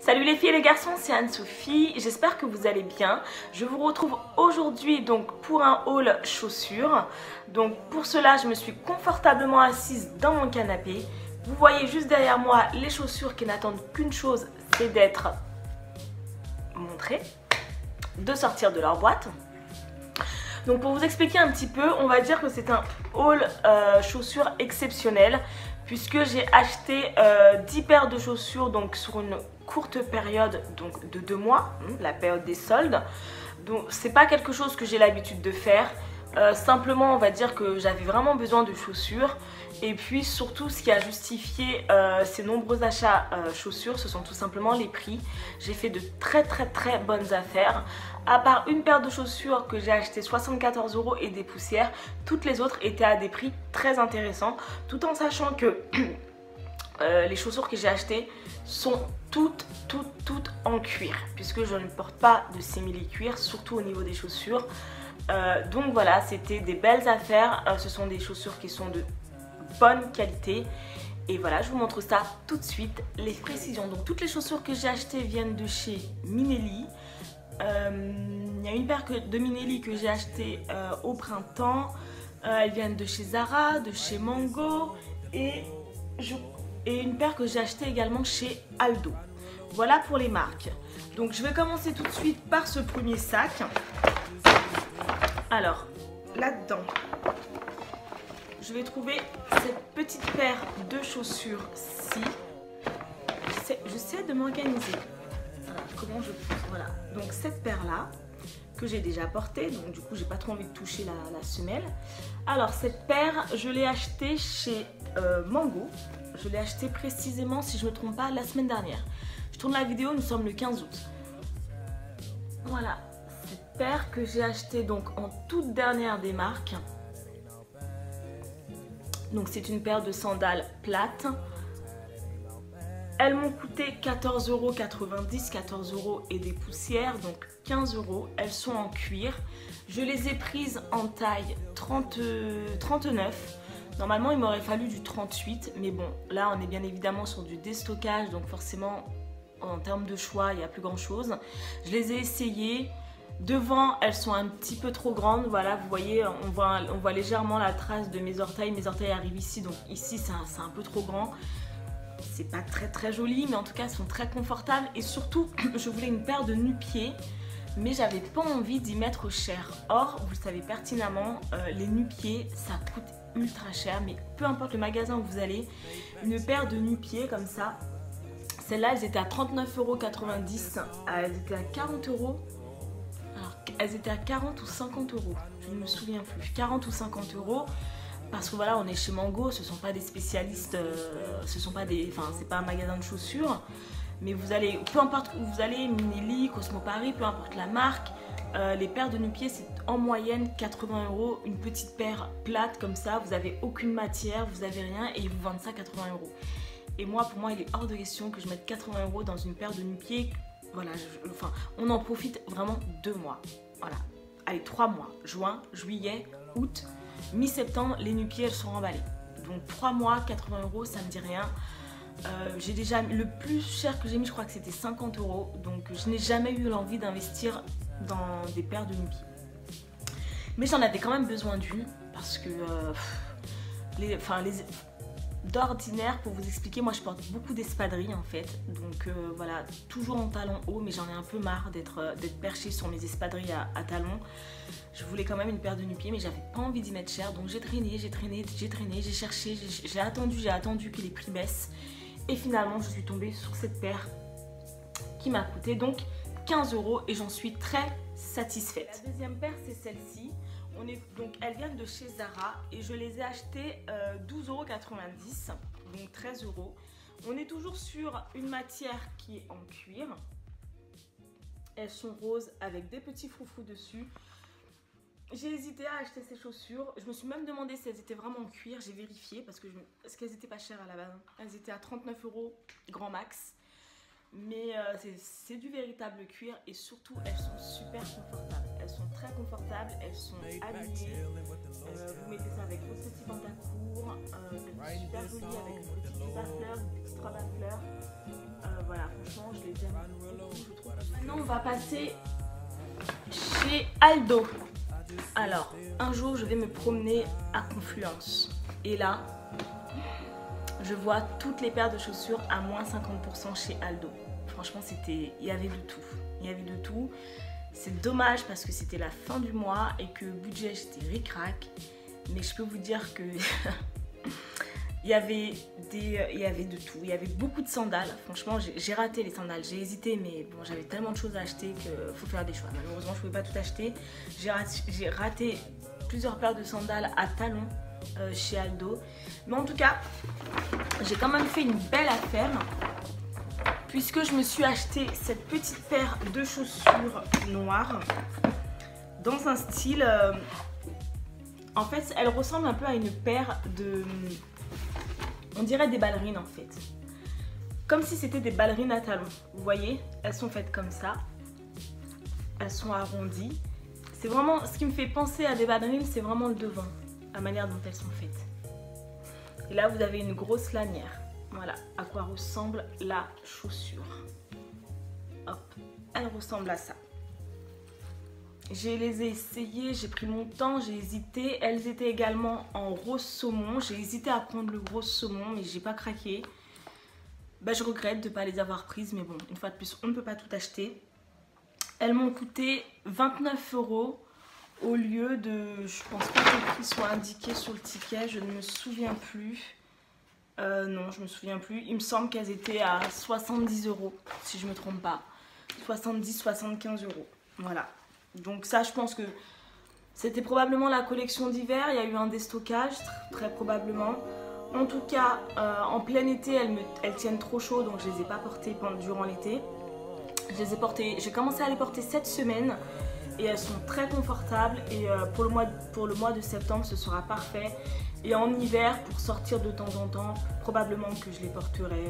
Salut les filles et les garçons, c'est Anne-Sophie, j'espère que vous allez bien. Je vous retrouve aujourd'hui donc pour un haul chaussures. Donc pour cela, je me suis confortablement assise dans mon canapé. Vous voyez juste derrière moi les chaussures qui n'attendent qu'une chose, c'est d'être montrées, de sortir de leur boîte. Donc pour vous expliquer un petit peu, on va dire que c'est un haul chaussures exceptionnel puisque j'ai acheté 10 paires de chaussures donc sur une courte période donc de 2 mois, la période des soldes. Donc c'est pas quelque chose que j'ai l'habitude de faire. Simplement on va dire que j'avais vraiment besoin de chaussures et puis surtout ce qui a justifié ces nombreux achats chaussures, ce sont tout simplement les prix. J'ai fait de très bonnes affaires. À part une paire de chaussures que j'ai acheté 74 € et des poussières, toutes les autres étaient à des prix très intéressants, tout en sachant que les chaussures que j'ai achetées sont toutes en cuir, puisque je ne porte pas de simili-cuir, surtout au niveau des chaussures. Donc voilà, c'était des belles affaires, ce sont des chaussures qui sont de bonne qualité. Et voilà, je vous montre ça tout de suite, les précisions. Donc toutes les chaussures que j'ai achetées viennent de chez Minelli. Il y a une paire de Minelli que j'ai achetée au printemps. Elles viennent de chez Zara, de chez Mango et une paire que j'ai achetée également chez Aldo. Voilà pour les marques. Donc je vais commencer tout de suite par ce premier sac. Alors, là-dedans, je vais trouver cette petite paire de chaussures-ci. J'essaie de m'organiser. Comment je fais, voilà, donc cette paire là que j'ai déjà portée, donc du coup j'ai pas trop envie de toucher la semelle. Alors cette paire je l'ai achetée chez Mango, je l'ai achetée précisément, si je me trompe pas, la semaine dernière. Je tourne la vidéo, nous sommes le 15 août. Voilà cette paire que j'ai achetée donc en toute dernière des marques. Donc c'est une paire de sandales plates. Elles m'ont coûté 14,90 €, 14 € et des poussières, donc 15 €. Elles sont en cuir. Je les ai prises en taille 39. Normalement, il m'aurait fallu du 38, mais bon, là, on est bien évidemment sur du déstockage, donc forcément, en termes de choix, il n'y a plus grand-chose. Je les ai essayées. Devant, elles sont un petit peu trop grandes. Voilà, vous voyez, on voit légèrement la trace de mes orteils. Mes orteils arrivent ici, donc ici, c'est un peu trop grand. C'est pas très joli, mais en tout cas elles sont très confortables. Et surtout je voulais une paire de nu-pieds, mais j'avais pas envie d'y mettre cher. Or vous le savez pertinemment, les nu-pieds ça coûte ultra cher. Mais peu importe le magasin où vous allez, une paire de nu-pieds comme ça, celles-là elles étaient à 39,90 €, elles étaient à 40 €. Alors elles étaient à 40 ou 50 €, je ne me souviens plus, 40 ou 50 €. Parce que voilà, on est chez Mango, ce sont pas des spécialistes, c'est pas un magasin de chaussures. Mais vous allez, peu importe où vous allez, Minelli, Cosmo Paris, peu importe la marque, les paires de nu-pieds c'est en moyenne 80 €. Une petite paire plate comme ça, vous avez aucune matière, vous avez rien et ils vous vendent ça 80 €. Et moi, pour moi, il est hors de question que je mette 80 € dans une paire de nu-pieds. Voilà, on en profite vraiment 2 mois. Voilà, allez, 3 mois, juin, juillet, août. Mi-septembre, les nu-pieds elles sont emballées. Donc 3 mois, 80 €, ça me dit rien. J'ai déjà le plus cher que j'ai mis, je crois que c'était 50 €. Donc je n'ai jamais eu l'envie d'investir dans des paires de nu-pieds. Mais j'en avais quand même besoin d'une parce que d'ordinaire, pour vous expliquer, moi je porte beaucoup d'espadrilles en fait. Donc voilà, toujours en talons hauts, mais j'en ai un peu marre d'être perchée sur mes espadrilles à talons. Je voulais quand même une paire de nu-pieds, mais j'avais pas envie d'y mettre cher. Donc j'ai traîné, j'ai cherché, j'ai attendu que les prix baissent. Et finalement, je suis tombée sur cette paire qui m'a coûté donc 15 € et j'en suis très satisfaite. La deuxième paire, c'est celle-ci. Donc elles viennent de chez Zara et je les ai achetées 12,90 €, donc 13 €. On est toujours sur une matière qui est en cuir. Elles sont roses avec des petits froufrous dessus. J'ai hésité à acheter ces chaussures. Je me suis même demandé si elles étaient vraiment en cuir. J'ai vérifié parce qu'elles n'étaient pas chères à la base. Elles étaient à 39 € grand max. Mais c'est du véritable cuir et surtout elles sont super confortables. Elles sont très confortables, elles sont alignées. Vous mettez ça avec votre petit pantacourt, super joli avec une petite jupe à fleurs, une petite robe à fleurs. Voilà, franchement je les aime Maintenant, on va passer chez Aldo. Alors, un jour, je vais me promener à Confluence. Et là, je vois toutes les paires de chaussures à moins 50% chez Aldo. Franchement, il y avait de tout. Il y avait de tout. C'est dommage parce que c'était la fin du mois et que le budget, j'étais ric-rac. Mais je peux vous dire que il y avait de tout. Il y avait beaucoup de sandales. Franchement, j'ai raté les sandales. J'ai hésité, mais bon, j'avais tellement de choses à acheter qu'il faut faire des choix. Malheureusement, je ne pouvais pas tout acheter. J'ai raté plusieurs paires de sandales à talons chez Aldo. Mais en tout cas, j'ai quand même fait une belle affaire puisque je me suis acheté cette petite paire de chaussures noires dans un style... en fait, elle ressemble un peu à une paire de... On dirait des ballerines en fait. Comme si c'était des ballerines à talons. Vous voyez, elles sont faites comme ça. Elles sont arrondies. C'est vraiment... Ce qui me fait penser à des ballerines, c'est vraiment le devant. La manière dont elles sont faites. Et là, vous avez une grosse lanière. Voilà à quoi ressemble la chaussure. Hop, elle ressemble à ça. Je les ai essayées, j'ai pris mon temps, j'ai hésité. Elles étaient également en rose saumon. J'ai hésité à prendre le rose saumon, mais j'ai pas craqué. Bah, je regrette de ne pas les avoir prises, mais bon, une fois de plus, on ne peut pas tout acheter. Elles m'ont coûté 29 € au lieu de... Je pense pas que le prix soit indiqué sur le ticket, je ne me souviens plus. Non, je me souviens plus. Il me semble qu'elles étaient à 70 €, si je me trompe pas. 70-75 €. Voilà. Donc ça, je pense que c'était probablement la collection d'hiver. Il y a eu un déstockage, très probablement. En tout cas, en plein été, elles tiennent trop chaud, donc je ne les ai pas portées durant l'été. J'ai commencé à les porter cette semaine et elles sont très confortables. Et pour le mois de septembre, ce sera parfait. Et en hiver, pour sortir de temps en temps, probablement que je les porterai.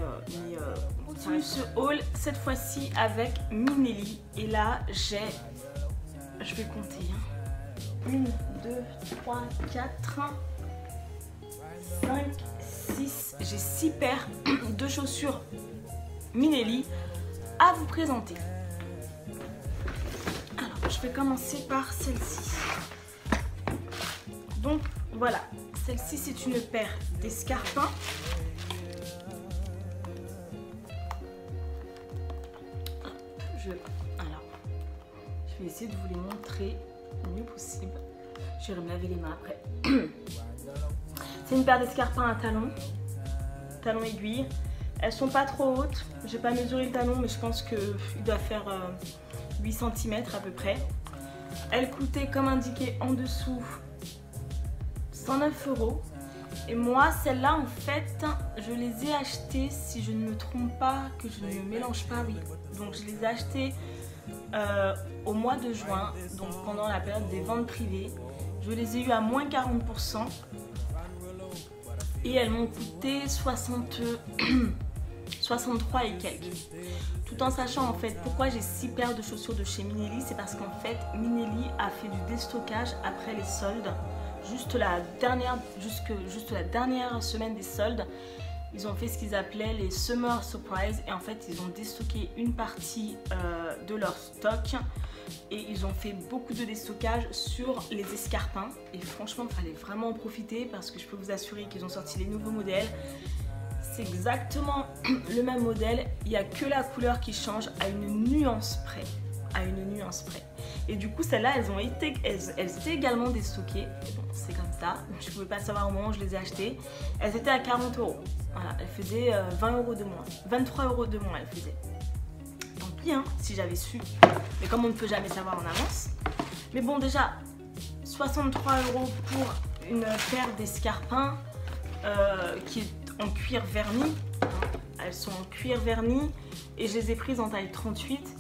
On continue ce haul, cette fois-ci avec Minelli. Et là, je vais compter. 1, 2, 3, 4, 5, 6. J'ai 6 paires de chaussures Minelli à vous présenter. Alors, je vais commencer par celle-ci. Donc, voilà. Celle-ci, c'est une paire d'escarpins. Je vais essayer de vous les montrer le mieux possible. Je vais me laver les mains après. C'est une paire d'escarpins à talons aiguilles. Elles sont pas trop hautes. J'ai pas mesuré le talon, mais je pense qu'il doit faire 8 cm à peu près. Elles coûtaient, comme indiqué en dessous, 109 €. Et moi, celles-là, en fait, je les ai achetées, si je ne me trompe pas, que je ne mélange pas, oui. Donc, je les ai achetées au mois de juin, donc pendant la période des ventes privées. Je les ai eues à moins 40%. Et elles m'ont coûté 63 et quelques. Tout en sachant, en fait, pourquoi j'ai 6 paires de chaussures de chez Minelli. C'est parce qu'en fait, Minelli a fait du déstockage après les soldes. Juste la dernière semaine des soldes, ils ont fait ce qu'ils appelaient les Summer Surprise. Et en fait, ils ont déstocké une partie de leur stock. Et ils ont fait beaucoup de déstockage sur les escarpins. Et franchement, il fallait vraiment en profiter parce que je peux vous assurer qu'ils ont sorti les nouveaux modèles. C'est exactement le même modèle. Il n'y a que la couleur qui change à une nuance près. Et du coup, celles-là, elles étaient également déstockées. Bon, c'est comme ça. Je ne pouvais pas savoir au moment où je les ai achetées. Elles étaient à 40 €. Voilà, elles faisaient 20 € de moins. 23 € de moins, elles faisaient. Tant pis, hein, si j'avais su. Mais comme on ne peut jamais savoir en avance. Mais bon, déjà, 63 € pour une paire d'escarpins qui est en cuir verni. Elles sont en cuir verni et je les ai prises en taille 38.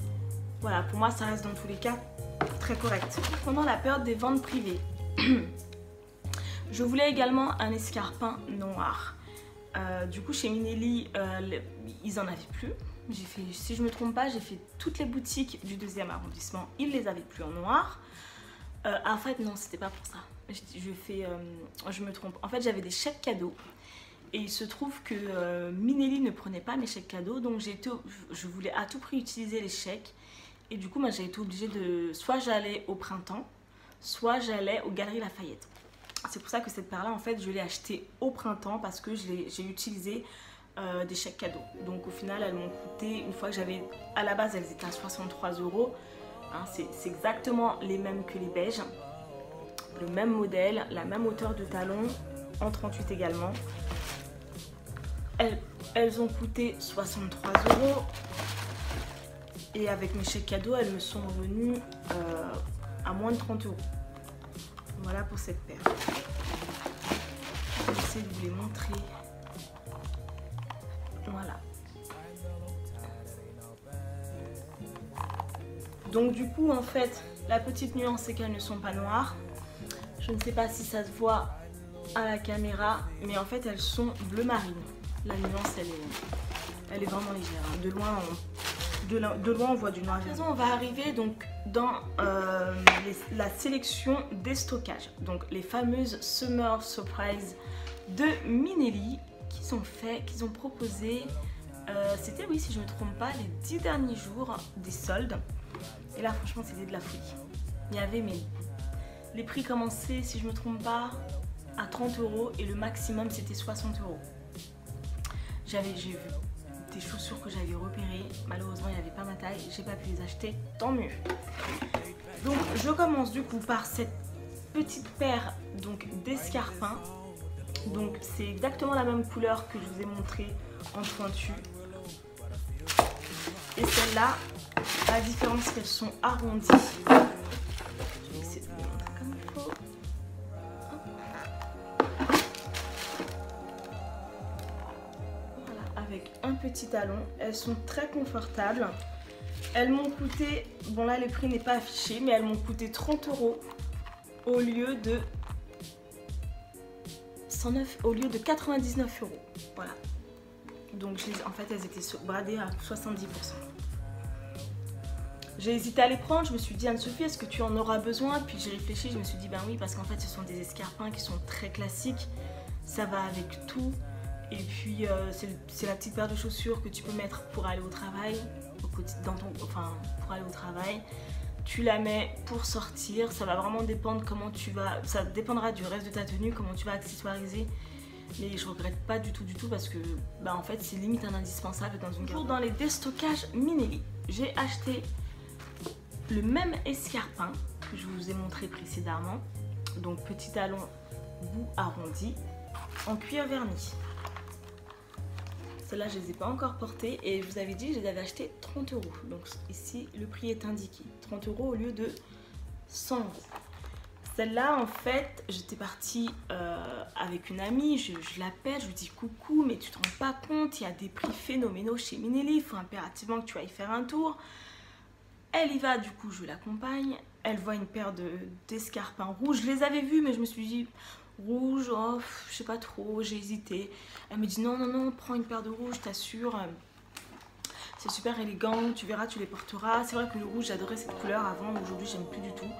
Voilà, pour moi, ça reste dans tous les cas très correct. Pendant la période des ventes privées, je voulais également un escarpin noir. Du coup, chez Minelli, ils en avaient plus. Si je me trompe pas, j'ai fait toutes les boutiques du 2e arrondissement. Ils les avaient plus en noir. En fait, non, c'était pas pour ça. Je me trompe. En fait, j'avais des chèques cadeaux. Et il se trouve que Minelli ne prenait pas mes chèques cadeaux. Donc, je voulais à tout prix utiliser les chèques. Et du coup, moi, j'ai été obligée de... Soit j'allais au Printemps, soit j'allais aux Galeries Lafayette. C'est pour ça que cette paire-là, en fait, je l'ai achetée au Printemps parce que j'ai utilisé des chèques cadeaux. Donc au final, elles m'ont coûté, une fois que j'avais... À la base, elles étaient à 63 €. Hein, c'est exactement les mêmes que les beiges. Le même modèle, la même hauteur de talon, en 38 également. Elles ont coûté 63 €. Et avec mes chèques cadeaux, elles me sont revenues à moins de 30 €. Voilà pour cette paire. Je vais essayer de vous les montrer. Voilà. Donc du coup, en fait, la petite nuance, c'est qu'elles ne sont pas noires. Je ne sais pas si ça se voit à la caméra, mais en fait, elles sont bleu marine. La nuance, elle est vraiment légère. De loin, on voit du noir. On va arriver donc dans la sélection des stockages. Donc les fameuses Summer Surprise de Minelli qu'ils ont proposé. C'était, oui, si je ne me trompe pas, les 10 derniers jours des soldes. Et là, franchement, c'était de la folie. Il y avait, mais les prix commençaient, si je ne me trompe pas, à 30 € et le maximum, c'était 60 €. J'ai vu des chaussures que j'avais repérées. Malheureusement, il n'y avait pas ma taille. J'ai pas pu les acheter. Tant mieux. Donc, je commence du coup par cette petite paire d'escarpins. Donc, c'est exactement la même couleur que je vous ai montré en pointu. Et celle-là, la différence, c'est qu'elles sont arrondies. Je vais essayer de vous les montrer comme il faut. Voilà, avec un petit talon. Elles sont très confortables. Elles m'ont coûté, bon là les prix n'est pas affiché, mais elles m'ont coûté 30 € au lieu de 99 €. Voilà. Donc en fait elles étaient bradées à 70%. J'ai hésité à les prendre, je me suis dit Anne-Sophie, est-ce que tu en auras besoin? Puis j'ai réfléchi, je me suis dit ben oui, parce qu'en fait ce sont des escarpins qui sont très classiques, ça va avec tout. Et puis c'est la petite paire de chaussures que tu peux mettre pour aller au travail, pour aller au travail. Tu la mets pour sortir, ça va vraiment dépendre comment tu vas, ça dépendra du reste de ta tenue, comment tu vas accessoiriser. Mais je regrette pas du tout parce que bah en fait c'est limite un indispensable dans une garde. Dans les déstockages Minelli, j'ai acheté le même escarpin que je vous ai montré précédemment. Donc petit talon bout arrondi en cuir verni. Celles-là je les ai pas encore portées et je vous avais dit que je les avais achetées 30 €. Donc ici le prix est indiqué, 30 € au lieu de 100 €. Celle-là, en fait, j'étais partie avec une amie, je l'appelle, je lui dis coucou, mais tu te rends pas compte, il y a des prix phénoménaux chez Minelli, il faut impérativement que tu ailles faire un tour. Elle y va, du coup, je l'accompagne. Elle voit une paire d'escarpins rouges, je les avais vus, mais je me suis dit rouge, oh, je sais pas trop, j'ai hésité. Elle me dit non, prends une paire de rouge, je t'assure. C'est super élégant, tu verras, tu les porteras. C'est vrai que le rouge, j'adorais cette couleur avant, aujourd'hui, j'aime plus du tout.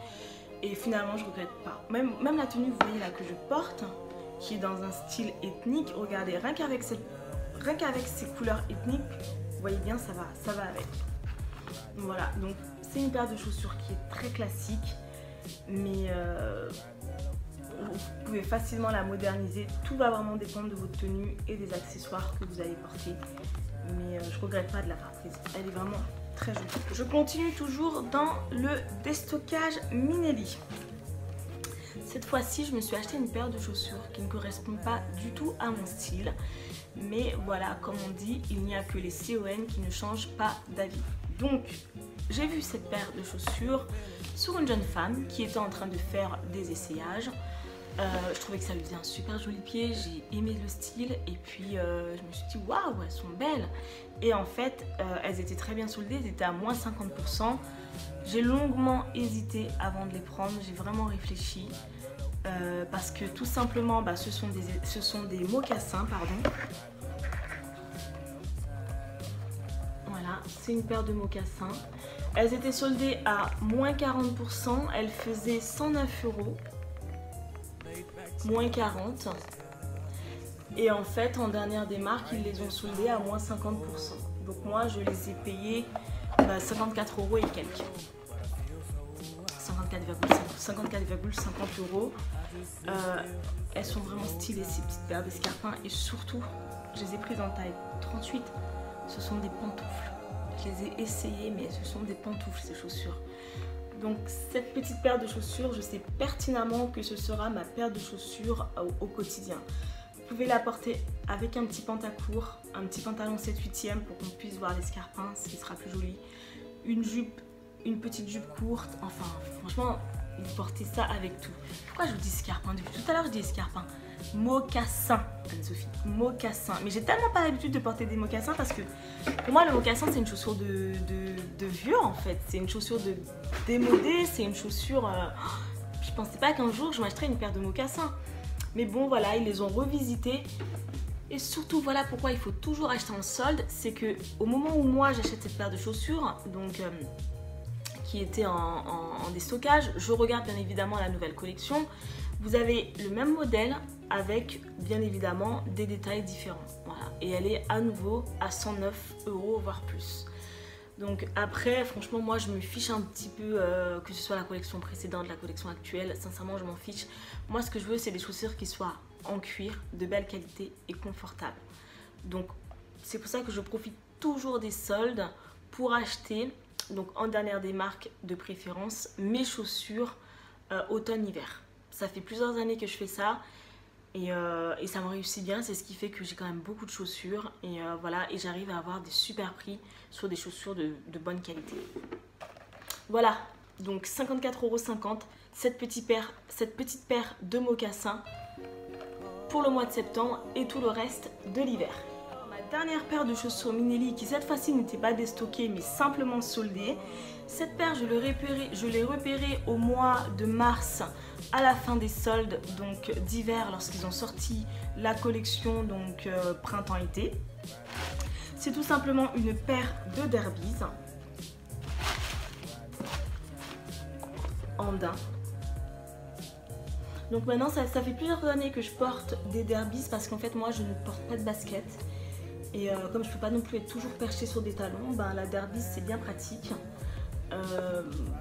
Et finalement, je regrette pas. Même la tenue, vous voyez là, que je porte, qui est dans un style ethnique, regardez, rien qu'avec ces couleurs ethniques, vous voyez bien, ça va avec. Voilà, donc c'est une paire de chaussures qui est très classique, mais vous pouvez facilement la moderniser. Tout va vraiment dépendre de votre tenue et des accessoires que vous allez porter. Mais je regrette pas de l'avoir prise. Elle est vraiment très jolie. Je continue toujours dans le déstockage Minelli. Cette fois-ci, je me suis acheté une paire de chaussures qui ne correspond pas du tout à mon style. Mais voilà, comme on dit, il n'y a que les CON qui ne changent pas d'avis. Donc, j'ai vu cette paire de chaussures sur une jeune femme qui était en train de faire des essayages. Je trouvais que ça lui faisait un super joli pied, j'ai aimé le style et puis je me suis dit waouh, elles sont belles. Et en fait, elles étaient très bien soldées, elles étaient à moins 50%. J'ai longuement hésité avant de les prendre, j'ai vraiment réfléchi. Parce que tout simplement, bah, ce sont des mocassins, pardon. Voilà, c'est une paire de mocassins. Elles étaient soldées à moins 40%, elles faisaient 109 €. Moins 40. Et en fait, en dernière démarque, ils les ont soldées à moins 50%. Donc moi, je les ai payées 54 € et quelques. 54,50 €. Elles sont vraiment stylées ces petites paires d'escarpins et surtout je les ai prises en taille 38. Ce sont des pantoufles. Je les ai essayées mais ce sont des pantoufles ces chaussures. Donc cette petite paire de chaussures, je sais pertinemment que ce sera ma paire de chaussures au quotidien. Vous pouvez la porter avec un petit pantacourt, un petit pantalon 7/8e pour qu'on puisse voir l'escarpin, ce qui sera plus joli. Une jupe, une petite jupe courte, enfin franchement vous portez ça avec tout. Pourquoi je vous dis escarpin? Depuis tout à l'heure je dis escarpin. Mocassin, Anne-Sophie, mocassin. Mais j'ai tellement pas l'habitude de porter des mocassins parce que pour moi le mocassin c'est une chaussure de vieux en fait. C'est une chaussure de démodée, c'est une chaussure... je pensais pas qu'un jour je m'achèterais une paire de mocassins. Mais bon voilà, ils les ont revisités. Et surtout voilà pourquoi il faut toujours acheter en solde. C'est que au moment où moi j'achète cette paire de chaussures, donc qui était en déstockage, je regarde bien évidemment la nouvelle collection. Vous avez le même modèle avec bien évidemment des détails différents. Voilà. Et elle est à nouveau à 109 € voire plus. Donc après franchement moi je me fiche un petit peu que ce soit la collection précédente, la collection actuelle, sincèrement je m'en fiche. Moi ce que je veux c'est des chaussures qui soient en cuir, de belle qualité et confortables. Donc c'est pour ça que je profite toujours des soldes pour acheter, donc en dernière des marques de préférence, mes chaussures automne-hiver. Ça fait plusieurs années que je fais ça et ça me réussit bien. C'est ce qui fait que j'ai quand même beaucoup de chaussures et voilà, et j'arrive à avoir des super prix sur des chaussures de bonne qualité. Voilà, donc 54,50 € cette petite paire de mocassins pour le mois de septembre et tout le reste de l'hiver. Ma dernière paire de chaussures Minelli qui cette fois-ci n'était pas déstockée mais simplement soldée. Cette paire je l'ai repérée au mois de mars à la fin des soldes donc d'hiver lorsqu'ils ont sorti la collection donc printemps-été. C'est tout simplement une paire de derbies en daim. Donc maintenant ça fait plusieurs années que je porte des derbies parce qu'en fait moi je ne porte pas de basket. Et comme je ne peux pas non plus être toujours perchée sur des talons, ben, la derbies c'est bien pratique.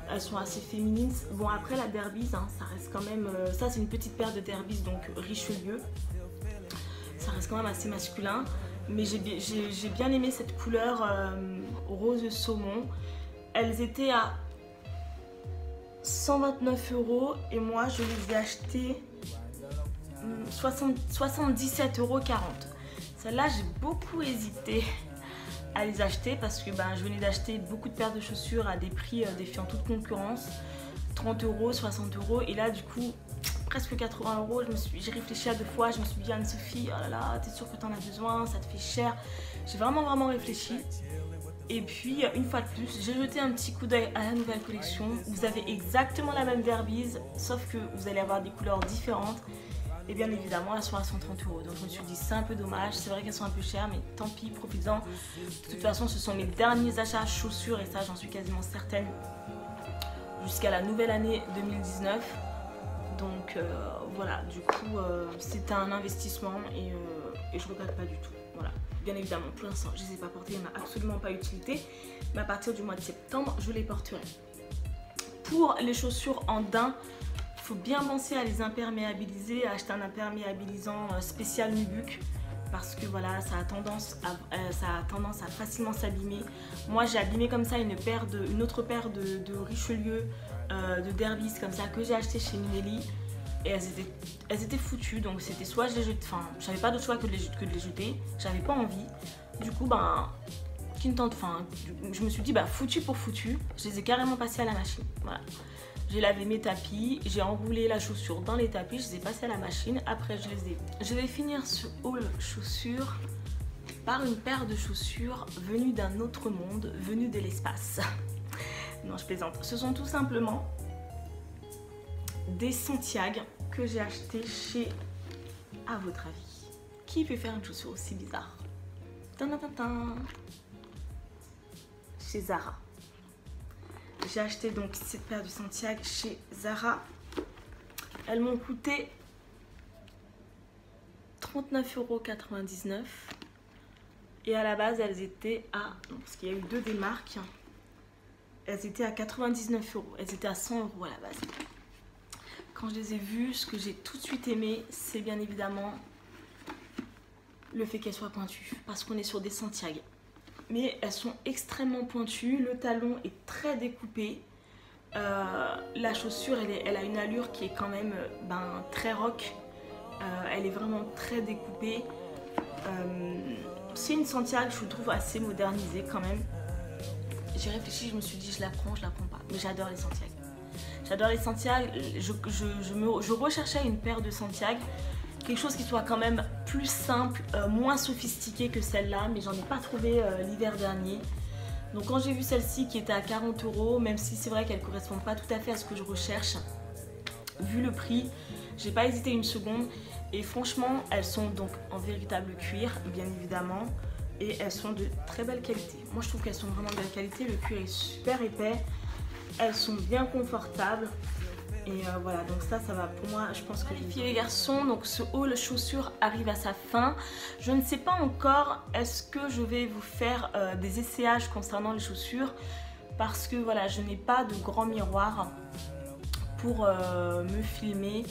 Elles sont assez féminines. Bon après la derbies, hein, ça reste quand même... ça c'est une petite paire de derbies donc Richelieu. Ça reste quand même assez masculin. Mais j'ai bien aimé cette couleur rose saumon. Elles étaient à 129 € et moi je les ai achetées 77,40 €. Celle-là j'ai beaucoup hésité à les acheter parce que je venais d'acheter beaucoup de paires de chaussures à des prix défiant toute concurrence, 30 €, 60 € et là du coup presque 80 €. J'ai réfléchi à deux fois, je me suis dit Anne-Sophie, oh là là, t'es sûre que t'en as besoin, ça te fait cher. J'ai vraiment réfléchi. Et puis, une fois de plus, j'ai jeté un petit coup d'œil à la nouvelle collection. Vous avez exactement la même derbies, sauf que vous allez avoir des couleurs différentes. Et bien évidemment, elles sont à 130 €. Donc je me suis dit, c'est un peu dommage. C'est vrai qu'elles sont un peu chères, mais tant pis, profites-en. De toute façon, ce sont mes derniers achats chaussures, et ça, j'en suis quasiment certaine, jusqu'à la nouvelle année 2019. Donc voilà, du coup, c'était un investissement et je ne regrette pas du tout. Voilà. Bien évidemment, pour l'instant, je ne les ai pas portées, il n'y en a absolument pas utilité. Mais à partir du mois de septembre, je les porterai. Pour les chaussures en daim, il faut bien penser à les imperméabiliser, à acheter un imperméabilisant spécial Nubuck. Parce que voilà, ça a tendance à facilement s'abîmer. Moi, j'ai abîmé comme ça une autre paire de Richelieu, de derbies comme ça, que j'ai acheté chez Minelli. Et elles étaient foutues, donc c'était soit je les jette, enfin j'avais pas d'autre choix que de les jeter, j'avais pas envie. Du coup je me suis dit foutu pour foutu, je les ai carrément passées à la machine. Voilà. J'ai lavé mes tapis, j'ai enroulé la chaussure dans les tapis, je les ai passées à la machine, après je les ai. Je vais finir ce haul chaussures par une paire de chaussures venues d'un autre monde, venues de l'espace. Non, je plaisante. Ce sont tout simplement des Santiago que j'ai acheté chez, à votre avis, qui peut faire une chaussure aussi bizarre? Chez Zara. J'ai acheté donc cette paire de Santiago chez Zara. Elles m'ont coûté 39,99 € et à la base elles étaient à, parce qu'il y a eu deux démarques, elles étaient à 99 €. Elles étaient à 100 € à la base. Quand je les ai vues, ce que j'ai tout de suite aimé, c'est bien évidemment le fait qu'elles soient pointues. Parce qu'on est sur des Santiago. Mais elles sont extrêmement pointues. Le talon est très découpé. La chaussure, elle a une allure qui est quand même très rock. Elle est vraiment très découpée. C'est une Santiago, je trouve assez modernisée quand même. J'ai réfléchi, je me suis dit je la prends pas. Mais j'adore les Santiago. J'adore les Santiago. Je recherchais une paire de Santiago. Quelque chose qui soit quand même plus simple, moins sophistiqué que celle-là. Mais j'en ai pas trouvé l'hiver dernier. Donc quand j'ai vu celle-ci qui était à 40 €, même si c'est vrai qu'elle ne correspond pas tout à fait à ce que je recherche, vu le prix, j'ai pas hésité une seconde. Et franchement, elles sont donc en véritable cuir, bien évidemment. Et elles sont de très belle qualité. Moi, je trouve qu'elles sont vraiment de belle qualité. Le cuir est super épais. Elles sont bien confortables. Et voilà, donc ça va pour moi. Je pense que les filles et les garçons, donc ce haul chaussures arrive à sa fin. Je ne sais pas encore est-ce que je vais vous faire des essayages concernant les chaussures. Parce que voilà, je n'ai pas de grand miroir pour me filmer.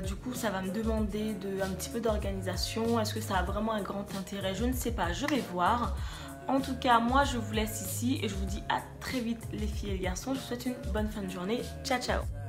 Du coup, ça va me demander un petit peu d'organisation. Est-ce que ça a vraiment un grand intérêt? Je ne sais pas, je vais voir. En tout cas, moi, je vous laisse ici et je vous dis à très vite les filles et les garçons. Je vous souhaite une bonne fin de journée. Ciao, ciao!